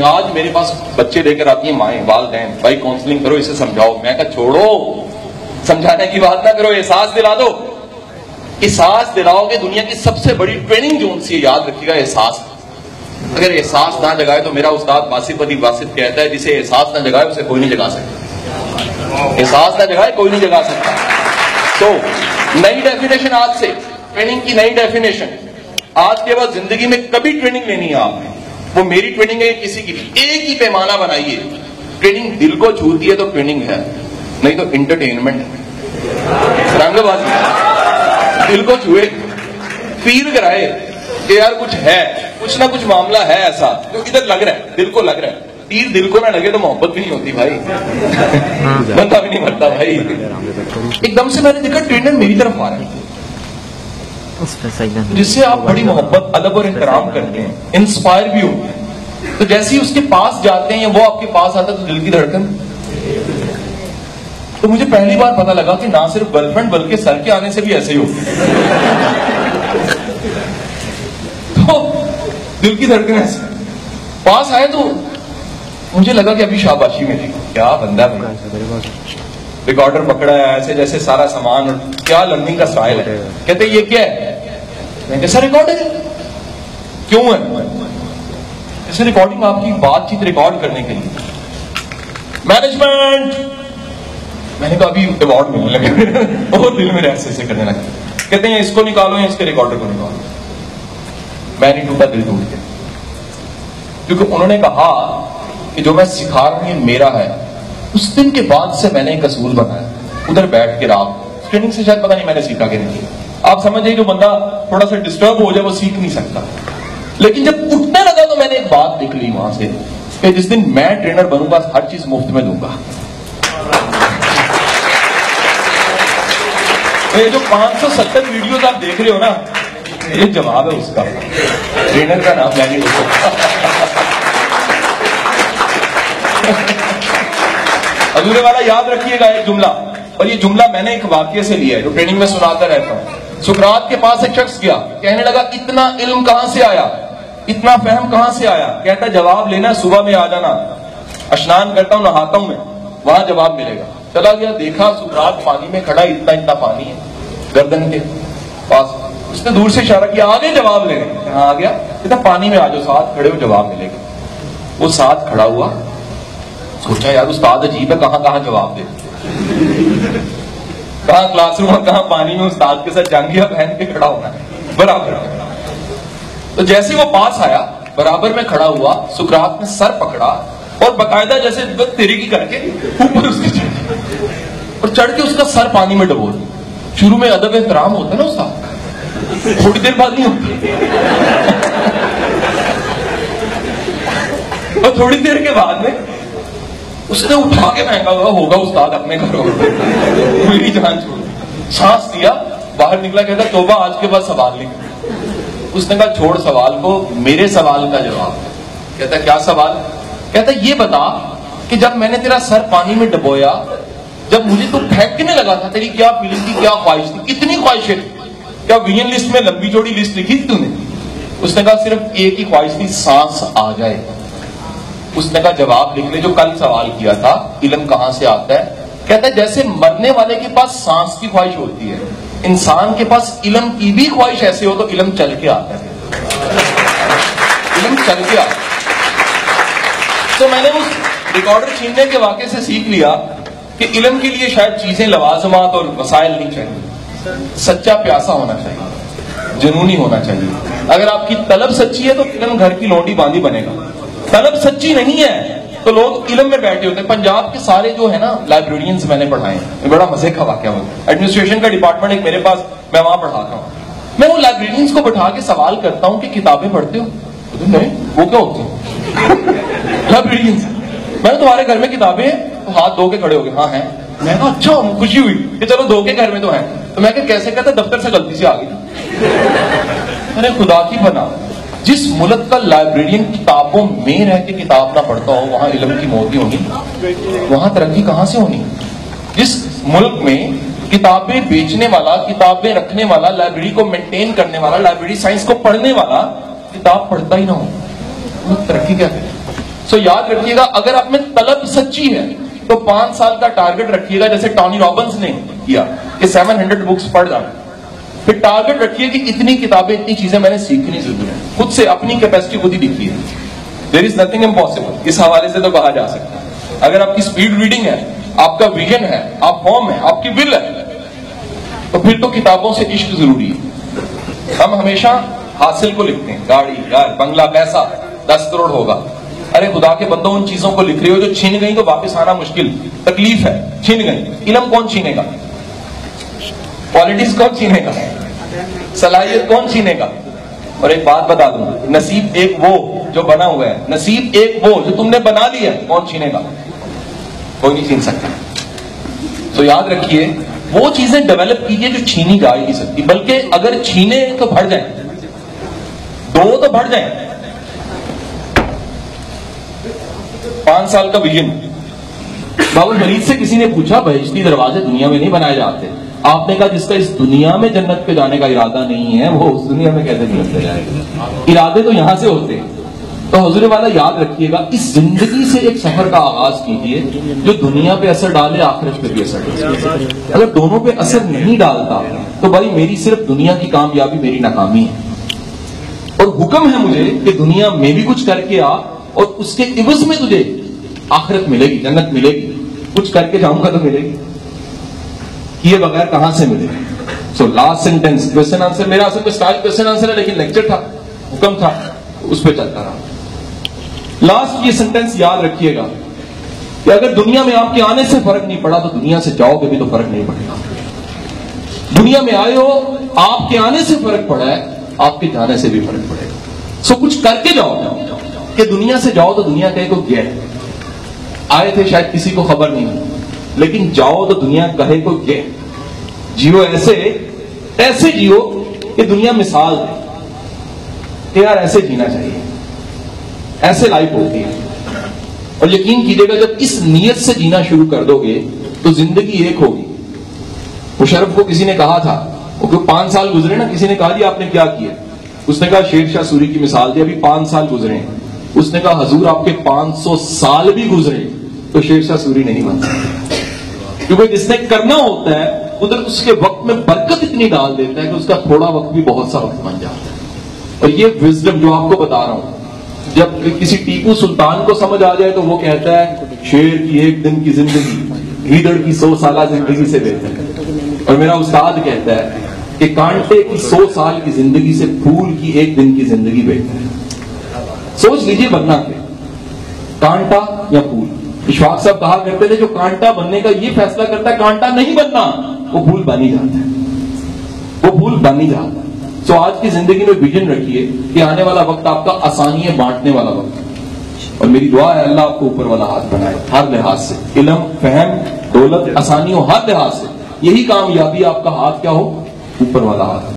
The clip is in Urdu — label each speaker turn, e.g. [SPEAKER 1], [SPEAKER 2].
[SPEAKER 1] آج میرے پاس بچے لے کر آتی ہیں مائیں والدین، بھائی کاؤنسلنگ کرو اسے سمجھاؤ، میں کہا چھوڑو سمجھانے کی بات نہ کرو، احساس دلا دو، احساس دلاؤ گے۔ دنیا کی سب سے بڑی ٹریننگ جو ان سے یاد رکھیے گا احساس، اگر احساس نہ جگائے تو میرا استاد واسف علی واسف کہتا ہے جسے احساس نہ جگائے اسے کوئی نہیں جگا سکتا، احساس نہ جگائے کوئی نہیں جگا سکتا۔ تو نئی ڈیفینیشن آج سے، ٹریننگ کی نئی ڈیفینیشن آج کے بعد زندگی میں کبھی ٹریننگ لینی ہے آپ نے، وہ میری ٹریننگ ہے کسی کی بھی، ایک ہی پیمانہ بنائیے۔ ٹریننگ دل کو چھوتی ہے تو ٹریننگ ہے، نہیں تو انٹرٹینمنٹ ہے، رنگ بازی ہے۔ دل کو چھوئے، فیل کرائے کہ یار کچھ ہے، کچھ نہ کچھ معاملہ ہے ایسا جو ادھر لگ رہا ہے، دل کو لگ رہا ہے۔ تیر دل کو نہ لگے تو محبت بھی نہیں ہوتی بھائی، بندہ بھی نہیں مرتا بھائی۔ ایک دم سے میں نے دیکھا ٹرینر میری طرف آ رہا ہے جس سے آپ بڑی محبت ادب اور احترام کرتے ہیں، انسپائر بھی ہوتے ہیں، تو جیسے ہی اس کے پاس جاتے ہیں وہ آپ کے پاس آتا ہے تو دل کی دھڑکن۔ تو مجھے پہلی بار پتا لگا کہ نہ صرف گرل فرینڈ بلکہ سر کے آنے سے بھی ایسے ہی ہوتے ہیں۔ تو دل کی دھڑکن ایسے پاس آئے تو مجھے لگا کہ ابھی شاباشی ملے گی، کیا بندہ ہے، ریکارڈر پکڑا ہے ایسے جیسے سارا سامان، کیا لرننگ کا سٹائل ہے۔ کہتے یہ کیا ہے؟ میں کہا سر ریکارڈر ہے۔ کیوں ہے؟ جیسے ریکارڈنگ آپ کی بات چیت ریکارڈ کرنے کے لیے۔ مینجمنٹ، میں نے کہا ابھی ایوارڈ ملنے لگے اور دل میں ایسے ایسے کرنے لگے۔ کہتے ہیں اس کو نکالو یا اس کے ریکارڈر کو نکالو۔ میں نہیں ٹوٹا، دل ٹوٹ گیا، کیونکہ انہوں نے کہا کہ جو میں سکھا رہا ہوں یہ میرا ہے۔ اس دن کے بعد سے میں نے ایک اصول بنایا، ادھر بیٹھ کے رات ٹریننگ سے شاید پتہ نہیں میں نے سیکھا کہ نہیں، آپ سمجھیں جو بندہ تھوڑا سا ڈسٹرب ہو جائے وہ سیکھ نہیں سکتا، لیکن جب اٹھنے لگا تو میں نے ایک بات دیکھ لی وہاں سے کہ جس دن میں ٹرینر بنوں گا ہر چیز مفت میں دوں گا۔ یہ جو 570 ویڈیوز آپ دیکھ رہے ہو نا، یہ جواب ہے اس کا، ٹرینر کا نام میں نہیں لے سکتا۔ حضور والا یاد رکھیے گا ایک جملہ، اور یہ جملہ میں نے ایک واقعے سے لیا ہے جو ٹریننگ میں سناتا رہتا ہوں۔ سقراط کے پاس ایک شخص گیا، کہنے لگا اتنا علم کہاں سے آیا، اتنا فہم کہاں سے آیا؟ کہتا جواب لینا صبح میں آ جانا، اشنان کرتا ہوں نہاتا ہوں میں، وہاں جواب ملے گا۔ چلا گیا، دیکھا سقراط پانی میں کھڑا، اتنا پانی ہے گردن کے پاس، اس نے دور سے اشارہ کیا آگے جواب لینے، کہاں آ گیا؟ کہتا پانی میں آ جاؤ، ساتھ کھڑے ہو جواب ملے گا۔ وہ ساتھ کھڑا ہوا، سوچا یار استاد عجیب ہے، کہاں کہاں جواب دے، کہاں کلاس روم اور کہاں پانی میں استاد کے ساتھ جانگیاں پہن کے کھڑا ہونا ہے برابر۔ تو جیسے وہ پاس آیا، برابر میں کھڑا ہوا، سقراط نے سر پکڑا اور باقاعدہ جیسے تیرگی کر کے اوپر اس کے اور چڑھ کے اس کا سر پانی میں ڈبو دیا۔ شروع میں ادب احترام ہوتا ہے نا استاد، تھوڑی دیر بعد نہیں ہوتی، اور تھوڑی دیر کے بعد میں اس نے اٹھا کے پھینکا ہوگا استاد اپنے گھروں میری جان چھوڑ، سانس لیا، باہر نکلا، کہتا توبہ آج کے بعد سوال نہیں۔ اس نے کہا چھوڑ سوال کو، میرے سوال کا جواب۔ کہتا کیا سوال؟ کہتا یہ بتا کہ جب میں نے تیرا سر پانی میں ڈبویا، جب مجھے تو پھینکنے لگا تھا، تیری کیا فیلنگ تھی، کیا خواہش تھی، کتنی خواہشیں تھی، کیا وین لسٹ میں لمبی چوڑی لسٹ لکھی تھی تو نے؟ اس نے کہا صرف ایک ہی خواہش تھی، سانس آ جائے۔ اس نے کہا جواب لکھ لے جو کل سوال کیا تھا، علم کہاں سے آتا ہے؟ کہتا ہے جیسے مرنے والے کے پاس سانس کی خواہش ہوتی ہے، انسان کے پاس علم کی بھی خواہش ایسے ہو تو علم چل کے آتا ہے، علم چل کے آتا ہے۔ تو میں نے اس ریکارڈر چھیننے کے واقعے سے سیکھ لیا کہ علم کے لیے شاید چیزیں، لوازمات اور وسائل نہیں چاہیے، سچا پیاسا ہونا چاہیے، جنونی ہونا چاہیے۔ اگر آپ کی طلب سچی ہے تو علم گھر کی لونڈی باندھی بنے گا، طلب سچی نہیں ہے تو لوگ علم میں بیٹھے ہوتے ہیں۔ پنجاب کے سارے جو ہے نا لائبریرینز میں نے پڑھائے ہیں، بڑا مزے کا واقعہ ہوا، ایڈمنسٹریشن کا ڈپارٹمنٹ ایک میرے پاس، میں وہاں پڑھاتا ہوں، میں وہ لائبریرینز کو بٹھا کے سوال کرتا ہوں کہ کتابیں پڑھتے ہو؟ نہیں، وہ کیا ہوتی ہیں؟ لائبریرینز، میں نے تمہارے گھر میں کتابیں ہیں؟ تو ہاتھ دھو کے کھڑے ہو گئے، ہاں ہیں۔ میں کہا اچھا، خوشی ہوئی کہ چلو دھو کے گھر میں تو ہیں۔ تو میں کہ کیسے؟ کہتا دفتر سے غلطی سے آ گئی۔ ارے خدا کی بنا، جس ملک کا لائبریرین کتابوں میں رہ کے کتاب نہ پڑھتا ہو وہاں علم کی موت ہی ہونی، وہاں ترقی کہاں سے ہونی؟ جس ملک میں کتابیں بیچنے والا، کتابیں رکھنے والا، لائبریری کو مینٹین کرنے والا، لائبریری سائنس کو پڑھنے والا کتاب پڑھتا ہی نہ ہو، وہ ترقی کیا کرے؟ سو یاد رکھیے گا اگر آپ میں طلب سچی ہے تو 5 سال کا ٹارگٹ رکھیے گا، جیسے ٹونی رابنس نے کیا کہ 700 بکس پڑھ جانا. پھر ٹارگٹ رکھیے کہ اتنی کتابیں، اتنی چیزیں میں نے سیکھنی ضروری ہے. خود سے اپنی کیپیسٹی خود ہی دکھتی ہے. دیر از نتھنگ امپاسبل. اس حوالے سے تو کہا جا سکتا ہے اگر آپ کی اسپیڈ ریڈنگ ہے، آپ کا ویژن ہے، آپ فارم ہے، آپ کی ول ہے، تو پھر تو کتابوں سے عشق ضروری ہے. ہم ہمیشہ حاصل کو لکھتے ہیں، گاڑی، گھر، بنگلہ، پیسہ، 10 کروڑ ہوگا. ارے خدا کے بندوں، ان چیزوں کو لکھ رہے ہو جو چھین گئی تو واپس آنا مشکل، تکلیف ہے. چھین گئی، علم کون چھینے گا؟ کوالٹیز کون چھینے گا؟ صلاحیت کون چھینے گا؟ اور ایک بات بتا دوں، نصیب ایک وہ جو بنا ہوا ہے، نصیب ایک وہ جو تم نے بنا لیا ہے، کون چھینے گا؟ کوئی نہیں چھین سکتا. تو یاد رکھیے وہ چیزیں ڈیولپ کیجئے جو چھینی جا ہی نہیں سکتی، بلکہ اگر چھینے تو بڑھ جائیں، 2 تو بڑھ جائیں. 5 سال کا ویژن. بابا الولید سے کسی نے پوچھا بہشتی دروازے دنیا میں نہیں بنائے جاتے. آپ نے کہا جس کا اس دنیا میں جنت پہ جانے کا ارادہ نہیں ہے وہ اس دنیا میں کیسے جنت پہ جائے گا؟ ارادے تو یہاں سے ہوتے ہیں. تو حضور والا یاد رکھیے گا، اس زندگی سے ایک سفر کا آغاز کیجئے جو دنیا پہ اثر ڈالے، آخرت پہ بھی اثر ڈالے. اگر دونوں پہ اثر نہیں ڈالتا تو بھائی میری صرف دنیا کی کامیابی میری ناکامی ہے. اور حکم ہے مجھے کہ دنیا میں بھی کچھ کر کے آ، اور اس کے عوض میں تجھے آخرت ملے گی، جنت ملے گی. کچھ کر کے جاؤں گا تو ملے گی، کیے بغیر کہاں سے ملے گی؟ So last sentence question answer, میرا اصل میں اسٹائل کوشچن آنسر ہے لیکن لیکچر تھا، حکم تھا، اس پہ چلتا رہا. لاسٹ یہ سینٹینس یاد رکھیے گا کہ اگر دنیا میں آپ کے آنے سے فرق نہیں پڑا تو دنیا سے جاؤ گے بھی تو فرق نہیں پڑے گا. دنیا میں آئے ہو، آپ کے آنے سے فرق پڑا ہے، آپ کے جانے سے بھی فرق پڑے گا. سو کچھ کر کے جاؤ کہ دنیا سے جاؤ تو دنیا کہے کو گیا. آئے تھے شاید کسی کو خبر نہیں، لیکن جاؤ تو دنیا کہے کو گیا. جیو ایسے جیو کہ دنیا مثال دے کہ یار ایسے جینا چاہیے، ایسے لائف ہوتی ہے. اور یقین کیجیے گا جب اس نیت سے جینا شروع کر دو گے تو زندگی ایک ہوگی. مشرف کو کسی نے کہا تھا، وہ 5 سال گزرے نا، کسی نے کہا جی آپ نے کیا کیا؟ اس نے کہا شیر شاہ سوری کی مثال دی، ابھی 5 سال گزرے ہیں. اس نے کہا حضور آپ کے 500 سال بھی گزرے تو شیر شاہ سوری نہیں بن سکتے، کیونکہ جس نے کرنا ہوتا ہے ادھر اس کے وقت میں برکت اتنی ڈال دیتا ہے کہ اس کا تھوڑا وقت بھی بہت سا وقت بن جاتا ہے. اور یہ وزڈم جو آپ کو بتا رہا ہوں، جب کسی ٹیپو سلطان کو سمجھ آ جائے تو وہ کہتا ہے شیر کی 1 دن کی زندگی گیدڑ کی 100 سالہ زندگی سے بہتر ہے. اور میرا استاد کہتا ہے کہ کانٹے کی 100 سال کی زندگی سے پھول کی 1 دن کی زندگی بہتر ہے. سوچ لیجیے بننا کیا، کانٹا یا پھول؟ اشفاق صاحب کہا کرتے تھے جو کانٹا بننے کا یہ فیصلہ کرتا ہے کانٹا نہیں بننا، وہ پھول بن ہی جاتا ہے، وہ پھول بن ہی جاتا ہے. سو آج کی زندگی میں ویژن رکھیے کہ آنے والا وقت آپ کا آسانیاں بانٹنے والا وقت ہے. اور میری دعا ہے اللہ آپ کو اوپر والا ہاتھ بنائے ہر لحاظ سے، علم، فہم، دولت، آسانیوں، ہر لحاظ سے. یہی کامیابی آپ کا ہاتھ کیا ہو؟ اوپر والا ہاتھ.